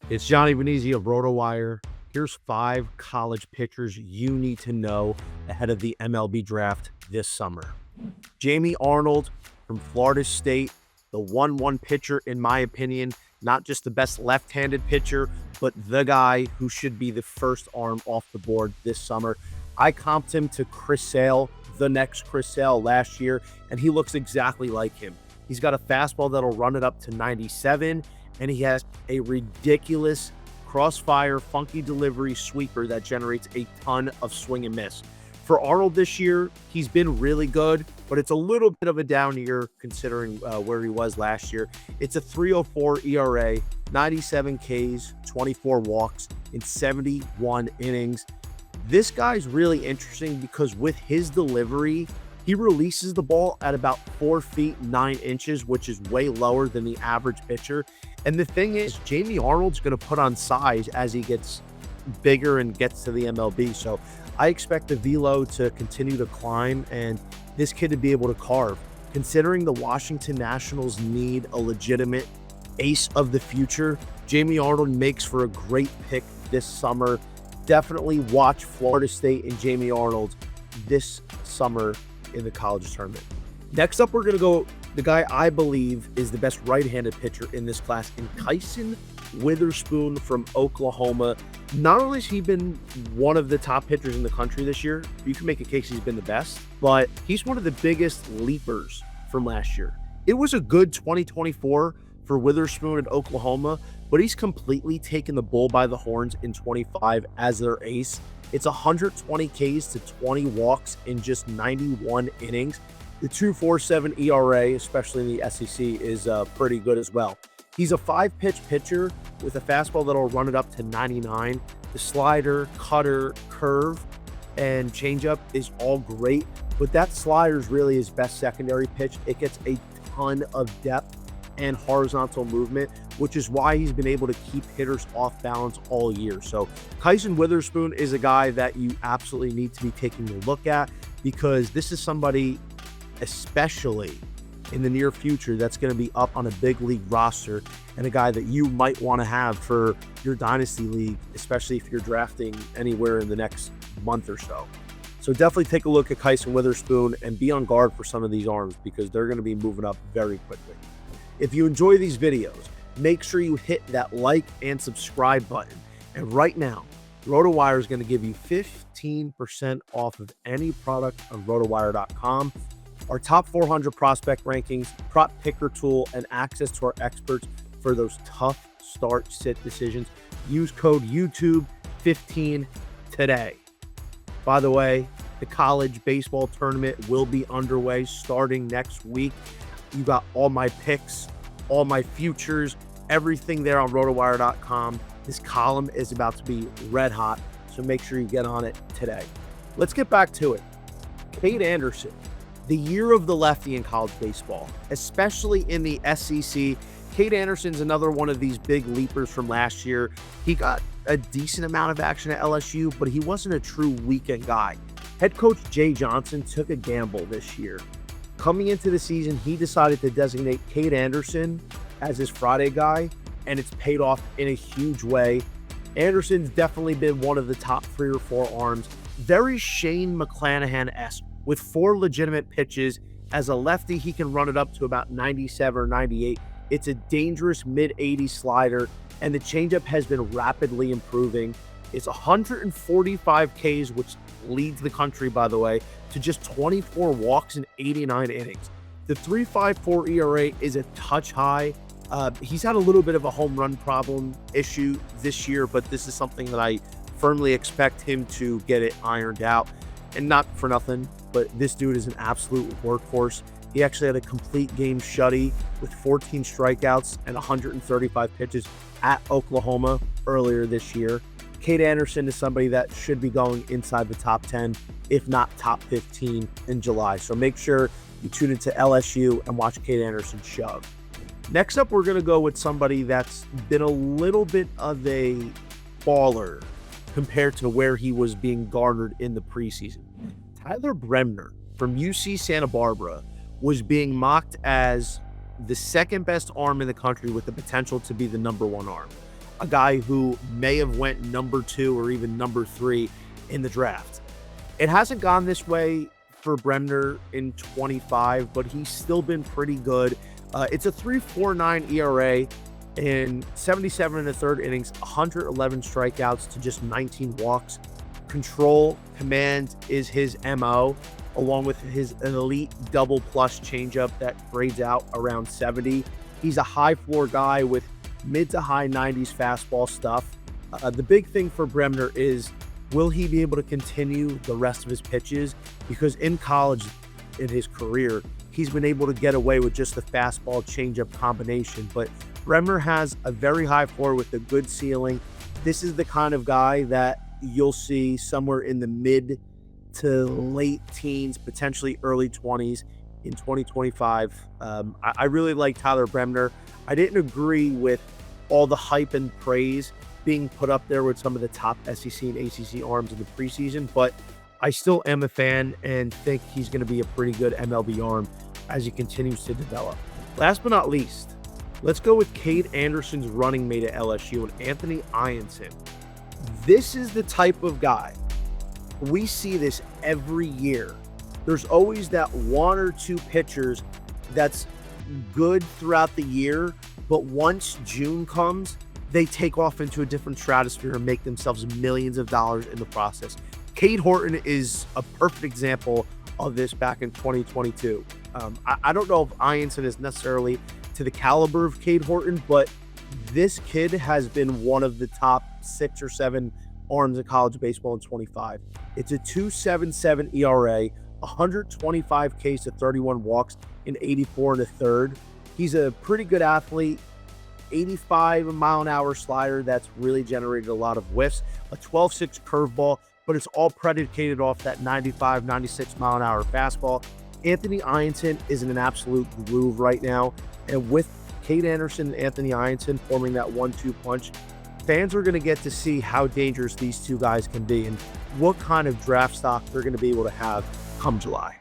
It's Johnny Venezia of RotoWire. Here's 5 college pitchers you need to know ahead of the MLB draft this summer. Jamie Arnold from Florida State, the 1-1 pitcher, in my opinion, not just the best left-handed pitcher, but the guy who should be the first arm off the board this summer. I comped him to Chris Sale, the next Chris Sale last year, and he looks exactly like him. He's got a fastball that'll run it up to 97, and he has a ridiculous crossfire, funky delivery sweeper that generates a ton of swing and miss. For Arnold this year, he's been really good, but it's a little bit of a down year considering where he was last year. It's a 3.04 ERA, 97 Ks, 24 walks in 71 innings. This guy's really interesting because with his delivery, he releases the ball at about 4 feet 9 inches, which is way lower than the average pitcher. And the thing is, Jamie Arnold's going to put on size as he gets bigger and gets to the MLB. So I expect the velo to continue to climb and this kid to be able to carve. Considering the Washington Nationals need a legitimate ace of the future, Jamie Arnold makes for a great pick this summer. Definitely watch Florida State and Jamie Arnold this summer in the college tournament. Next up, we're going to go the guy I believe is the best right-handed pitcher in this class, in Kyson Witherspoon from Oklahoma. Not only has he been one of the top pitchers in the country this year, you can make a case he's been the best, but he's one of the biggest leapers from last year. It was a good 2024 for Witherspoon at Oklahoma, but he's completely taken the bull by the horns in 25 as their ace. It's 120 Ks to 20 walks in just 91 innings. The 2.47 ERA, especially in the SEC, is pretty good as well. He's a 5-pitch pitcher with a fastball that'll run it up to 99. The slider, cutter, curve, and changeup is all great, but that slider is really his best secondary pitch. It gets a ton of depth and horizontal movement, which is why he's been able to keep hitters off balance all year. So Kyson Witherspoon is a guy that you absolutely need to be taking a look at, because this is somebody, especially in the near future, that's going to be up on a big league roster and a guy that you might want to have for your Dynasty league, especially if you're drafting anywhere in the next month or so. So definitely take a look at Kyson Witherspoon and be on guard for some of these arms because they're going to be moving up very quickly. If you enjoy these videos, make sure you hit that like and subscribe button. And right now, RotoWire is going to give you 15% off of any product on rotowire.com. Our top 400 prospect rankings, prop picker tool, and access to our experts for those tough start-sit decisions. Use code YouTube15 today. By the way, the college baseball tournament will be underway starting next week. You got all my picks, all my futures, everything there on rotowire.com. This column is about to be red hot, so make sure you get on it today. Let's get back to it. Kade Anderson, the year of the lefty in college baseball, especially in the SEC. Kade Anderson's another one of these big leapers from last year. He got a decent amount of action at LSU, but he wasn't a true weekend guy. Head coach Jay Johnson took a gamble this year. Coming into the season, he decided to designate Kade Anderson as his Friday guy, and it's paid off in a huge way. Anderson's definitely been one of the top 3 or 4 arms. Very Shane McClanahan-esque, with 4 legitimate pitches. As a lefty, he can run it up to about 97 or 98. It's a dangerous mid-80s slider, and the changeup has been rapidly improving. It's 145 Ks, which leads the country, by the way, to just 24 walks in 89 innings. The 3.54 ERA is a touch high. He's had a little bit of a home run problem issue this year, but this is something that I firmly expect him to get it ironed out. And not for nothing, but this dude is an absolute workhorse. He actually had a complete game shutty with 14 strikeouts and 135 pitches at Oklahoma earlier this year. Kade Anderson is somebody that should be going inside the top 10, if not top 15 in July. So make sure you tune into LSU and watch Kade Anderson shove. Next up, we're going to go with somebody that's been a little bit of a baller compared to where he was being garnered in the preseason. Tyler Bremner from UC Santa Barbara was being mocked as the second best arm in the country with the potential to be the #1 arm. a guy who may have went number 2 or even number 3 in the draft. It hasn't gone this way for Bremner in 25, but he's still been pretty good. It's a 3.49 ERA in 77 and a third innings, 111 strikeouts to just 19 walks. Control, command is his MO, along with his elite double plus changeup that grades out around 70. He's a high floor guy with mid to high 90s fastball stuff. The big thing for Bremner is, will he be able to continue the rest of his pitches? Because in college, in his career, he's been able to get away with just the fastball changeup combination. But Bremner has a very high floor with a good ceiling. This is the kind of guy that you'll see somewhere in the mid to late teens, potentially early 20s in 2025. I really like Tyler Bremner. I didn't agree with all the hype and praise being put up there with some of the top SEC and ACC arms in the preseason, but I still am a fan and think he's going to be a pretty good MLB arm as he continues to develop. Last but not least, let's go with Kade Anderson's running mate at LSU and Anthony Eyanson. This is the type of guy, we see this every year. There's always that 1 or 2 pitchers that's good throughout the year, but once June comes, they take off into a different stratosphere and make themselves millions of dollars in the process. Cade Horton is a perfect example of this back in 2022. I don't know if Eyanson is necessarily to the caliber of Cade Horton, but this kid has been one of the top 6 or 7 arms in college baseball in 25. It's a 2.77 ERA, 125 Ks to 31 walks in 84 and a third. He's a pretty good athlete. 85 mile an hour slider that's really generated a lot of whiffs, a 12.6 curveball, but it's all predicated off that 95, 96 mile an hour fastball. Anthony Eyanson is in an absolute groove right now, and with Kade Anderson and Anthony Eyanson forming that 1-2 punch, fans are going to get to see how dangerous these two guys can be and what kind of draft stock they're going to be able to have come July.